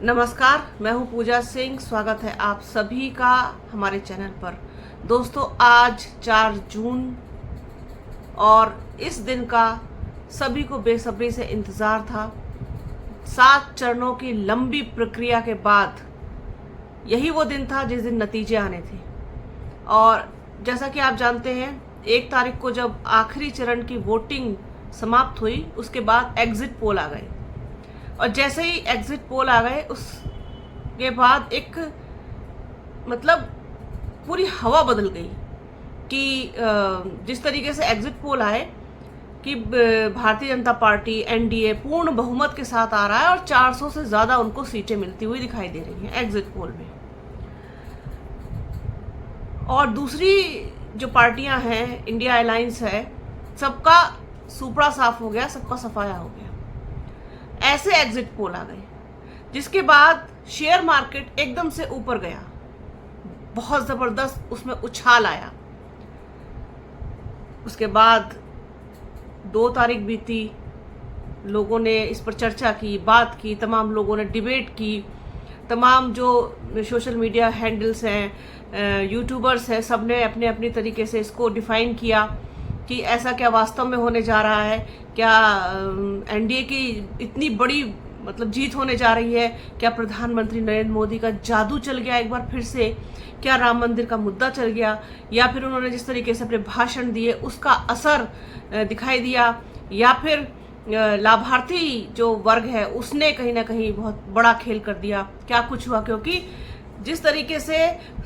नमस्कार, मैं हूं पूजा सिंह। स्वागत है आप सभी का हमारे चैनल पर। दोस्तों, आज 4 जून और इस दिन का सभी को बेसब्री से इंतज़ार था। 7 चरणों की लंबी प्रक्रिया के बाद यही वो दिन था जिस दिन नतीजे आने थे। और जैसा कि आप जानते हैं, 1 तारीख को जब आखिरी चरण की वोटिंग समाप्त हुई, उसके बाद एग्जिट पोल आ गए। और जैसे ही एग्जिट पोल आ गए, उसके बाद एक पूरी हवा बदल गई कि जिस तरीके से एग्जिट पोल आए कि भारतीय जनता पार्टी एनडीए पूर्ण बहुमत के साथ आ रहा है और 400 से ज़्यादा उनको सीटें मिलती हुई दिखाई दे रही हैं एग्जिट पोल में। और दूसरी जो पार्टियां हैं, इंडिया अलायंस है, सबका सुपड़ा साफ हो गया, सबका सफाया हो गया। ऐसे एग्जिट पोल आ गए, जिसके बाद शेयर मार्केट एकदम से ऊपर गया, बहुत जबरदस्त उसमें उछाल आया। उसके बाद 2 तारीख बीती, लोगों ने इस पर चर्चा की, बात की, तमाम लोगों ने डिबेट की, तमाम जो सोशल मीडिया हैंडल्स हैं, यूट्यूबर्स हैं, सब ने अपने अपने तरीके से इसको डिफाइन किया कि ऐसा क्या वास्तव में होने जा रहा है, क्या एनडीए की इतनी बड़ी जीत होने जा रही है, क्या प्रधानमंत्री नरेंद्र मोदी का जादू चल गया एक बार फिर से, क्या राम मंदिर का मुद्दा चल गया, या फिर उन्होंने जिस तरीके से अपने भाषण दिए उसका असर दिखाई दिया, या फिर लाभार्थी जो वर्ग है उसने कहीं ना कहीं बहुत बड़ा खेल कर दिया। क्या कुछ हुआ, क्योंकि जिस तरीके से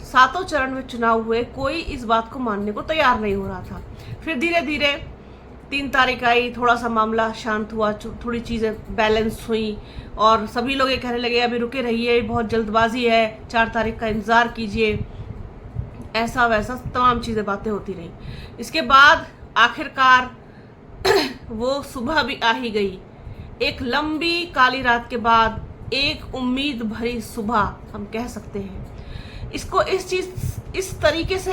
7 चरण में चुनाव हुए, कोई इस बात को मानने को तैयार नहीं हो रहा था। फिर धीरे धीरे 3 तारीख आई, थोड़ा सा मामला शांत हुआ, थोड़ी चीज़ें बैलेंस हुई और सभी लोग ये कहने लगे अभी रुके रहिए, बहुत जल्दबाजी है, 4 तारीख का इंतज़ार कीजिए, ऐसा वैसा तमाम चीज़ें बातें होती रही। इसके बाद आखिरकार वो सुबह भी आ ही गई। एक लंबी काली रात के बाद एक उम्मीद भरी सुबह हम कह सकते हैं इसको। इस तरीके से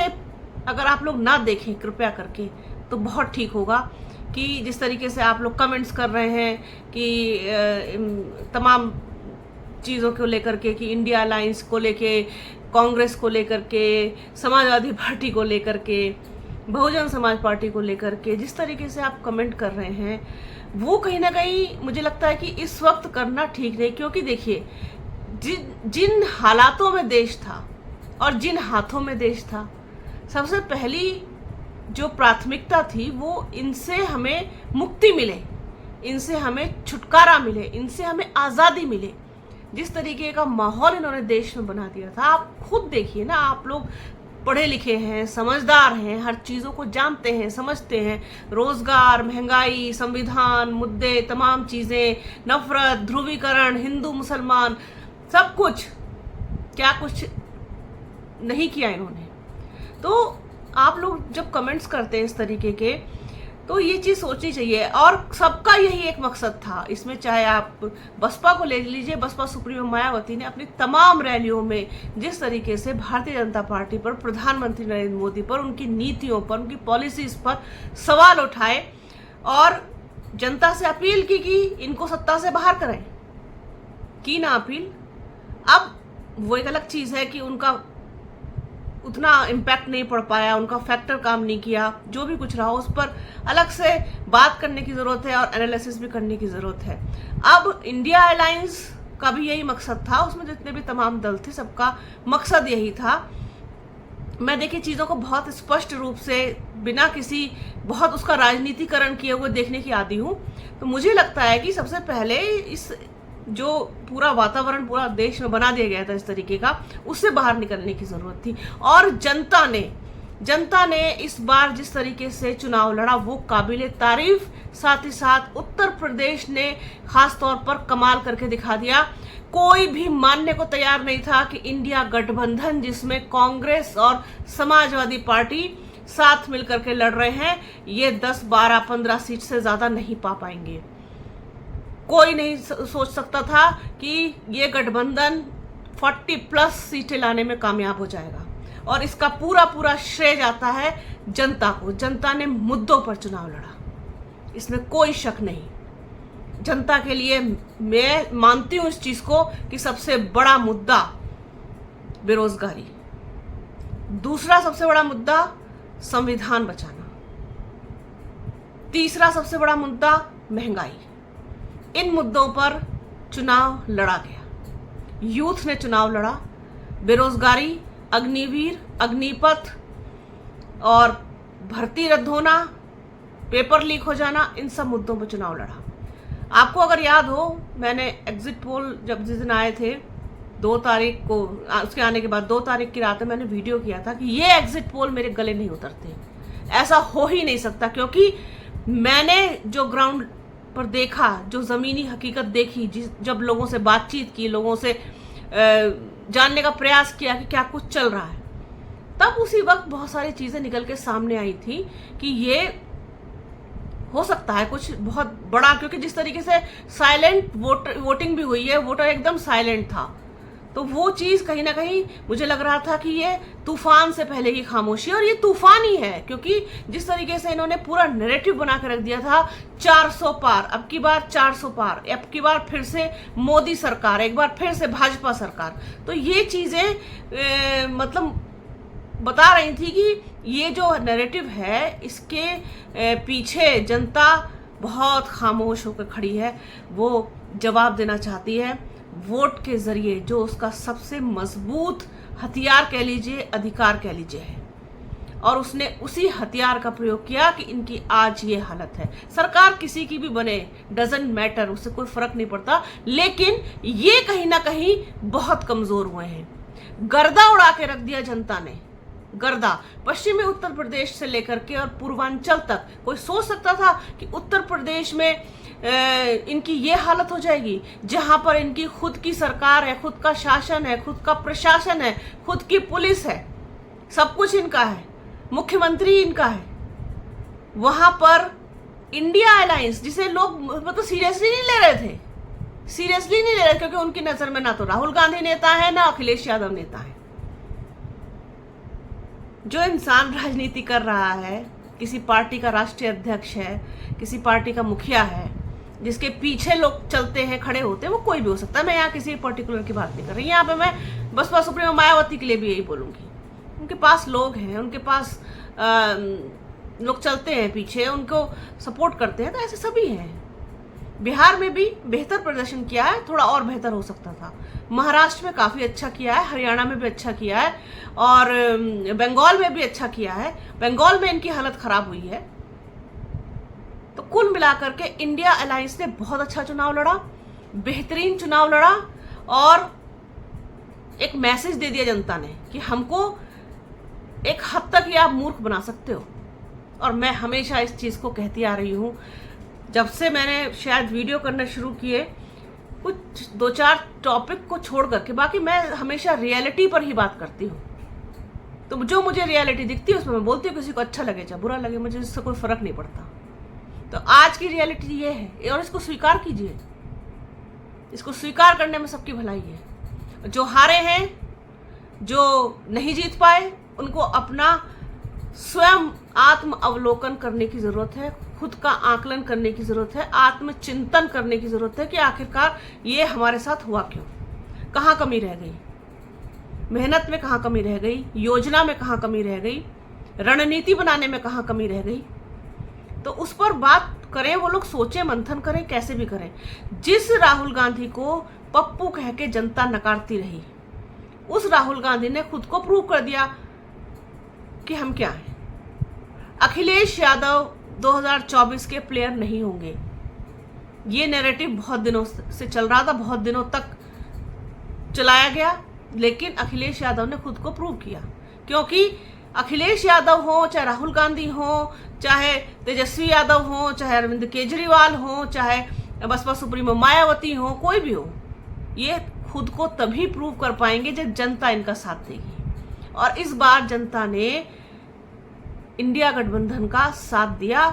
अगर आप लोग ना देखें कृपया करके तो बहुत ठीक होगा कि जिस तरीके से आप लोग कमेंट्स कर रहे हैं कि तमाम चीज़ों को लेकर के, कि इंडिया अलायंस को लेके, कांग्रेस को लेकर के, समाजवादी पार्टी को लेकर के, बहुजन समाज पार्टी को लेकर के, जिस तरीके से आप कमेंट कर रहे हैं वो कहीं ना कहीं मुझे लगता है कि इस वक्त करना ठीक नहीं। क्योंकि देखिए, जिन हालातों में देश था और जिन हाथों में देश था, सबसे पहली जो प्राथमिकता थी वो इनसे हमें मुक्ति मिले, इनसे हमें छुटकारा मिले, इनसे हमें आज़ादी मिले। जिस तरीके का माहौल इन्होंने देश में बना दिया था, आप खुद देखिए ना। आप लोग पढ़े लिखे हैं, समझदार हैं, हर चीज़ों को जानते हैं, समझते हैं। रोजगार, महंगाई, संविधान, मुद्दे, तमाम चीज़ें, नफरत, ध्रुवीकरण, हिंदू मुसलमान, सब कुछ, क्या कुछ नहीं किया इन्होंने। तो आप लोग जब कमेंट्स करते हैं इस तरीके के, तो ये चीज़ सोचनी चाहिए। और सबका यही एक मकसद था इसमें, चाहे आप बसपा को ले लीजिए। बसपा सुप्रीमो मायावती ने अपनी तमाम रैलियों में जिस तरीके से भारतीय जनता पार्टी पर, प्रधानमंत्री नरेंद्र मोदी पर, उनकी नीतियों पर, उनकी पॉलिसीज पर सवाल उठाए और जनता से अपील की कि इनको सत्ता से बाहर करें, की ना अपील। अब वो एक अलग चीज़ है कि उनका उतना इम्पैक्ट नहीं पड़ पाया, उनका फैक्टर काम नहीं किया, जो भी कुछ रहा उस पर अलग से बात करने की ज़रूरत है और एनालिसिस भी करने की ज़रूरत है। अब इंडिया अलायंस का भी यही मकसद था, उसमें जितने भी तमाम दल थे सबका मकसद यही था। मैं देखिए चीज़ों को बहुत स्पष्ट रूप से, बिना किसी बहुत उसका राजनीतिकरण किए हुए देखने की आदी हूँ। तो मुझे लगता है कि सबसे पहले इस जो पूरा वातावरण पूरा देश में बना दिया गया था इस तरीके का, उससे बाहर निकलने की ज़रूरत थी। और जनता ने इस बार जिस तरीके से चुनाव लड़ा वो काबिले तारीफ। साथ ही साथ उत्तर प्रदेश ने खास तौर पर कमाल करके दिखा दिया। कोई भी मानने को तैयार नहीं था कि इंडिया गठबंधन, जिसमें कांग्रेस और समाजवादी पार्टी साथ मिलकर के लड़ रहे हैं, ये 10, 12, 15 सीट से ज़्यादा नहीं पा पाएंगे। कोई नहीं सोच सकता था कि ये गठबंधन 40+ सीटें लाने में कामयाब हो जाएगा। और इसका पूरा श्रेय जाता है जनता को। जनता ने मुद्दों पर चुनाव लड़ा, इसमें कोई शक नहीं। जनता के लिए मैं मानती हूं इस चीज को कि सबसे बड़ा मुद्दा बेरोजगारी, दूसरा सबसे बड़ा मुद्दा संविधान बचाना, तीसरा सबसे बड़ा मुद्दा महंगाई। इन मुद्दों पर चुनाव लड़ा गया, यूथ ने चुनाव लड़ा। बेरोजगारी, अग्निवीर, अग्निपथ और भर्ती रद्द होना, पेपर लीक हो जाना, इन सब मुद्दों पर चुनाव लड़ा। आपको अगर याद हो, मैंने एग्जिट पोल जब जिस दिन आए थे 2 तारीख को, उसके आने के बाद 2 तारीख की रात में मैंने वीडियो किया था कि ये एग्जिट पोल मेरे गले नहीं उतरते, ऐसा हो ही नहीं सकता। क्योंकि मैंने जो ग्राउंड पर देखा, जो ज़मीनी हकीकत देखी, जब लोगों से बातचीत की, लोगों से जानने का प्रयास किया कि क्या कुछ चल रहा है, तब उसी वक्त बहुत सारी चीज़ें निकल के सामने आई थी कि ये हो सकता है कुछ बहुत बड़ा। क्योंकि जिस तरीके से साइलेंट वोटिंग भी हुई है, वोटर एकदम साइलेंट था, तो वो चीज़ कहीं ना कहीं मुझे लग रहा था कि ये तूफान से पहले की खामोशी, और ये तूफान ही है। क्योंकि जिस तरीके से इन्होंने पूरा नैरेटिव बना कर रख दिया था, 400 पार, अब की बार 400 पार, अब की बार फिर से मोदी सरकार, एक बार फिर से भाजपा सरकार, तो ये चीज़ें मतलब बता रही थी कि ये जो नैरेटिव है, इसके पीछे जनता बहुत खामोश होकर खड़ी है। वो जवाब देना चाहती है वोट के जरिए, जो उसका सबसे मजबूत हथियार कह लीजिए, अधिकार कह लीजिए है, और उसने उसी हथियार का प्रयोग किया कि इनकी आज ये हालत है। सरकार किसी की भी बने, डजंट मैटर, उससे कोई फर्क नहीं पड़ता, लेकिन ये कहीं ना कहीं बहुत कमजोर हुए हैं। गर्दा उड़ा के रख दिया जनता ने, गर्दा। पश्चिमी उत्तर प्रदेश से लेकर के और पूर्वांचल तक कोई सोच सकता था कि उत्तर प्रदेश में इनकी ये हालत हो जाएगी, जहां पर इनकी खुद की सरकार है, खुद का शासन है, खुद का प्रशासन है, खुद की पुलिस है, सब कुछ इनका है, मुख्यमंत्री इनका है। वहां पर इंडिया अलायंस, जिसे लोग मतलब सीरियसली नहीं ले रहे थे, सीरियसली नहीं ले रहे, क्योंकि उनकी नजर में ना तो राहुल गांधी नेता है, ना अखिलेश यादव नेता है। जो इंसान राजनीति कर रहा है, किसी पार्टी का राष्ट्रीय अध्यक्ष है, किसी पार्टी का मुखिया है, जिसके पीछे लोग चलते हैं, खड़े होते हैं, वो कोई भी हो सकता है। मैं यहाँ किसी पर्टिकुलर की बात नहीं कर रही, यहाँ पे मैं बसपा सुप्रीमो मायावती के लिए भी यही बोलूंगी। उनके पास लोग हैं, उनके पास लोग चलते हैं पीछे, उनको सपोर्ट करते हैं, तो ऐसे सभी हैं। बिहार में भी बेहतर प्रदर्शन किया है, थोड़ा और बेहतर हो सकता था। महाराष्ट्र में काफ़ी अच्छा किया है, हरियाणा में भी अच्छा किया है, और बंगाल में भी अच्छा किया है। बंगाल में इनकी हालत खराब हुई है। तो कुल मिलाकर के इंडिया अलायंस ने बहुत अच्छा चुनाव लड़ा, बेहतरीन चुनाव लड़ा, और एक मैसेज दे दिया जनता ने कि हमको एक हद तक ये आप मूर्ख बना सकते हो। और मैं हमेशा इस चीज़ को कहती आ रही हूँ, जब से मैंने शायद वीडियो करना शुरू किए, कुछ 2-4 टॉपिक को छोड़ करके बाकी मैं हमेशा रियलिटी पर ही बात करती हूँ। तो जो मुझे रियलिटी दिखती है उसमें मैं बोलती हूँ, किसी को अच्छा लगे चाहे बुरा लगे, मुझे इससे कोई फर्क नहीं पड़ता। तो आज की रियलिटी ये है, और इसको स्वीकार कीजिए। इसको स्वीकार करने में सबकी भलाई है। जो हारे हैं, जो नहीं जीत पाए, उनको अपना स्वयं आत्म अवलोकन करने की जरूरत है, खुद का आकलन करने की जरूरत है, आत्मचिंतन करने की जरूरत है कि आखिरकार ये हमारे साथ हुआ क्यों, कहाँ कमी रह गई, मेहनत में कहाँ कमी रह गई, योजना में कहाँ कमी रह गई, रणनीति बनाने में कहाँ कमी रह गई। तो उस पर बात करें, वो लोग सोचें, मंथन करें, कैसे भी करें। जिस राहुल गांधी को पप्पू कह के जनता नकारती रही, उस राहुल गांधी ने खुद को प्रूव कर दिया कि हम क्या हैं। अखिलेश यादव 2024 के प्लेयर नहीं होंगे। ये नैरेटिव बहुत दिनों से चल रहा था, बहुत दिनों तक चलाया गया, लेकिन अखिलेश यादव ने खुद को प्रूव किया। क्योंकि अखिलेश यादव हो, चाहे राहुल गांधी हो, चाहे तेजस्वी यादव हो, चाहे अरविंद केजरीवाल हो, चाहे बसपा सुप्रीमो मायावती हो, कोई भी हो, ये खुद को तभी प्रूव कर पाएंगे जब जनता इनका साथ देगी। और इस बार जनता ने इंडिया गठबंधन का साथ दिया।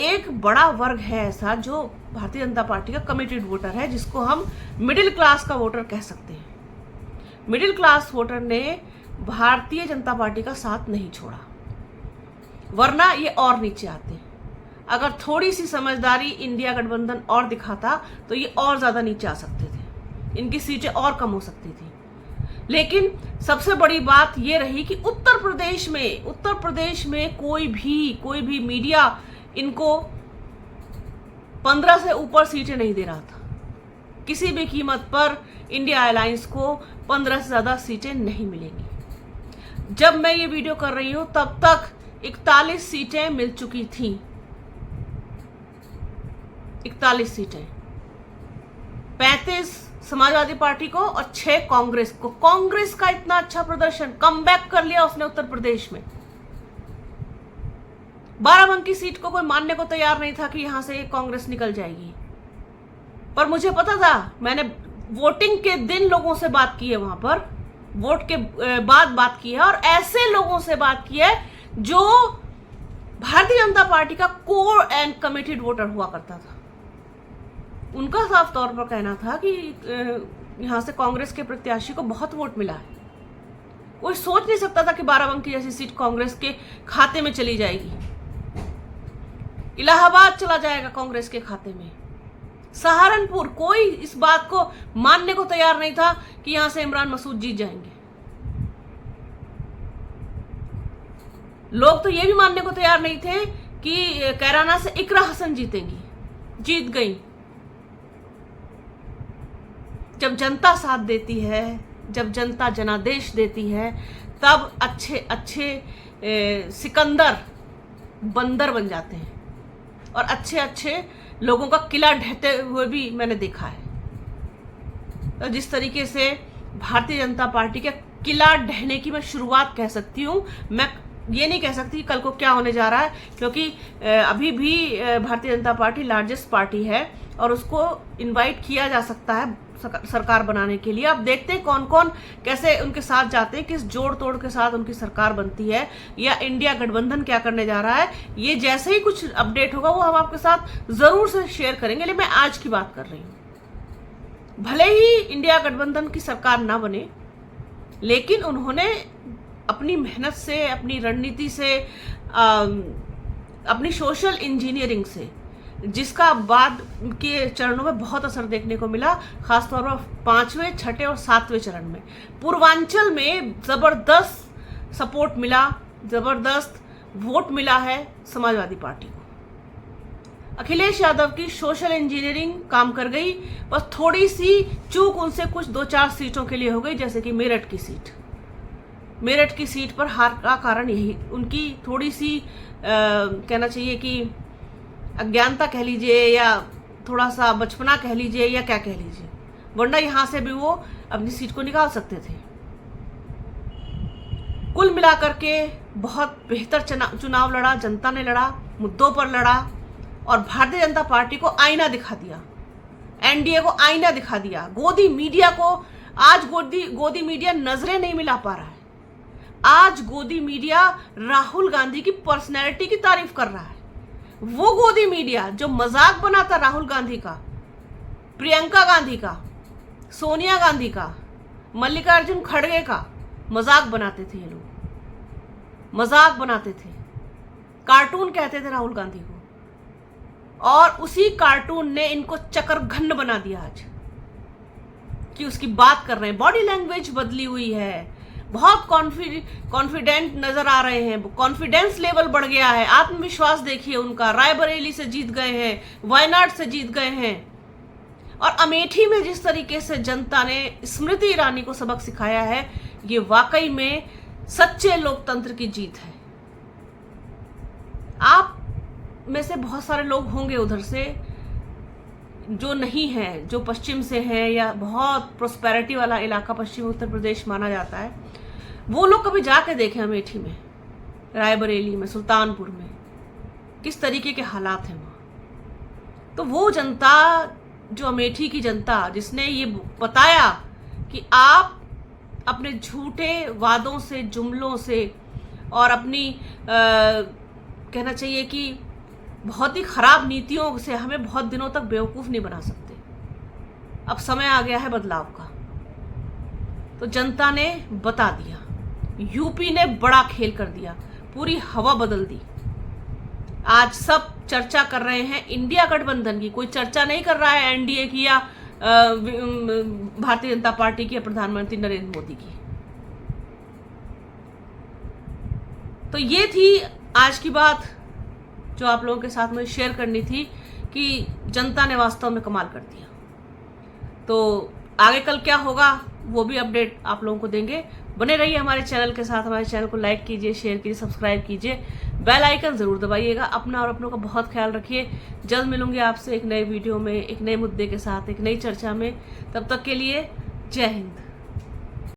एक बड़ा वर्ग है ऐसा जो भारतीय जनता पार्टी का कमिटेड वोटर है, जिसको हम मिडिल क्लास का वोटर कह सकते हैं। मिडिल क्लास वोटर ने भारतीय जनता पार्टी का साथ नहीं छोड़ा, वरना ये और नीचे आते। अगर थोड़ी सी समझदारी इंडिया गठबंधन और दिखाता तो ये और ज्यादा नीचे आ सकते थे, इनकी सीटें और कम हो सकती थी। लेकिन सबसे बड़ी बात ये रही कि उत्तर प्रदेश में कोई भी मीडिया इनको 15 से ऊपर सीटें नहीं दे रहा था। किसी भी कीमत पर इंडिया अलायंस को 15 से ज्यादा सीटें नहीं मिलेंगी। जब मैं ये वीडियो कर रही हूं तब तक 41 सीटें मिल चुकी थीं। 41 सीटें, 35 समाजवादी पार्टी को और 6 कांग्रेस को। कांग्रेस का इतना अच्छा प्रदर्शन, कमबैक कर लिया उसने उत्तर प्रदेश में। बाराबंकी सीट को कोई मानने को तैयार नहीं था कि यहां से कांग्रेस निकल जाएगी, पर मुझे पता था। मैंने वोटिंग के दिन लोगों से बात की है, वहां पर वोट के बाद बात की है, और ऐसे लोगों से बात की है जो भारतीय जनता पार्टी का कोर एंड कमिटेड वोटर हुआ करता था। उनका साफ तौर पर कहना था कि यहां से कांग्रेस के प्रत्याशी को बहुत वोट मिला है। कोई सोच नहीं सकता था कि बाराबंकी जैसी सीट कांग्रेस के खाते में चली जाएगी। इलाहाबाद चला जाएगा कांग्रेस के खाते में। सहारनपुर, कोई इस बात को मानने को तैयार नहीं था कि यहां से इमरान मसूद जीत जाएंगे। लोग तो ये भी मानने को तैयार नहीं थे कि कैराना से इकरा हसन जीतेंगी। जीत गई। जब जनता साथ देती है, जब जनता जनादेश देती है, तब अच्छे सिकंदर बंदर बन जाते हैं, और अच्छे लोगों का किला ढहते हुए भी मैंने देखा है। तो जिस तरीके से भारतीय जनता पार्टी के किला ढहने की मैं शुरुआत कह सकती हूं, मैं ये नहीं कह सकती कल को क्या होने जा रहा है, क्योंकि अभी भी Bharatiya Janata party largest party है और उसको इनवाइट किया जा सकता है सरकार बनाने के लिए। अब देखते हैं कौन कौन कैसे उनके साथ जाते हैं, किस जोड़ तोड़ के साथ उनकी सरकार बनती है, या इंडिया गठबंधन क्या करने जा रहा है। ये जैसे ही कुछ अपडेट होगा वो हम आपके साथ जरूर से शेयर करेंगे। लेकिन मैं आज की बात कर रही हूं। भले ही इंडिया गठबंधन की सरकार ना बने, लेकिन उन्होंने अपनी मेहनत से, अपनी रणनीति से, अपनी सोशल इंजीनियरिंग से, जिसका बाद के चरणों में बहुत असर देखने को मिला, खासतौर पर 5वें, 6ठे और 7वें चरण में। पूर्वांचल में जबरदस्त सपोर्ट मिला, जबरदस्त वोट मिला है समाजवादी पार्टी को। अखिलेश यादव की सोशल इंजीनियरिंग काम कर गई, बस थोड़ी सी चूक उनसे कुछ 2-4 सीटों के लिए हो गई, जैसे कि मेरठ की सीट पर हार का कारण यही उनकी थोड़ी सी कहना चाहिए कि अज्ञानता कह लीजिए, या थोड़ा सा बचपना कह लीजिए, या क्या कह लीजिए, वरना यहां से भी वो अपनी सीट को निकाल सकते थे। कुल मिलाकर के बहुत बेहतर चुनाव लड़ा, जनता ने लड़ा, मुद्दों पर लड़ा, और भारतीय जनता पार्टी को आईना दिखा दिया, एनडीए को आईना दिखा दिया। गोदी मीडिया को आज गोदी मीडिया नजरें नहीं मिला पा रहा है। आज गोदी मीडिया राहुल गांधी की पर्सनैलिटी की तारीफ कर रहा है। वो गोदी मीडिया जो मजाक बनाता राहुल गांधी का, प्रियंका गांधी का, सोनिया गांधी का, मल्लिकार्जुन खड़गे का मजाक बनाते थे, ये लोग मजाक बनाते थे, कार्टून कहते थे राहुल गांधी को, और उसी कार्टून ने इनको चकरघंड बना दिया आज कि उसकी बात कर रहे हैं। बॉडी लैंग्वेज बदली हुई है, बहुत कॉन्फिडेंट नजर आ रहे हैं, कॉन्फिडेंस लेवल बढ़ गया है, आत्मविश्वास देखिए उनका। रायबरेली से जीत गए हैं, वायनाड से जीत गए हैं, और अमेठी में जिस तरीके से जनता ने स्मृति ईरानी को सबक सिखाया है, ये वाकई में सच्चे लोकतंत्र की जीत है। आप में से बहुत सारे लोग होंगे उधर से जो नहीं है, जो पश्चिम से है, या बहुत प्रोस्पेरिटी वाला इलाका पश्चिमी उत्तर प्रदेश माना जाता है, वो लोग कभी जाके देखें अमेठी में, रायबरेली में, सुल्तानपुर में किस तरीके के हालात हैं वहां। तो वो जनता, जो अमेठी की जनता, जिसने ये बताया कि आप अपने झूठे वादों से, जुमलों से, और अपनी कहना चाहिए कि बहुत ही खराब नीतियों से हमें बहुत दिनों तक बेवकूफ नहीं बना सकते। अब समय आ गया है बदलाव का। तो जनता ने बता दिया, यूपी ने बड़ा खेल कर दिया, पूरी हवा बदल दी। आज सब चर्चा कर रहे हैं इंडिया गठबंधन की, कोई चर्चा नहीं कर रहा है एनडीए की या भारतीय जनता पार्टी की या प्रधानमंत्री नरेंद्र मोदी की। तो ये थी आज की बात जो आप लोगों के साथ मुझे शेयर करनी थी कि जनता ने वास्तव में कमाल कर दिया। तो आगे कल क्या होगा वो भी अपडेट आप लोगों को देंगे। बने रहिए हमारे चैनल के साथ, हमारे चैनल को लाइक कीजिए, शेयर कीजिए, सब्सक्राइब कीजिए, बेल आइकन जरूर दबाइएगा। अपना और अपनों का बहुत ख्याल रखिए। जल्द मिलूंगी आपसे एक नए वीडियो में, एक नए मुद्दे के साथ, एक नई चर्चा में। तब तक के लिए जय हिंद।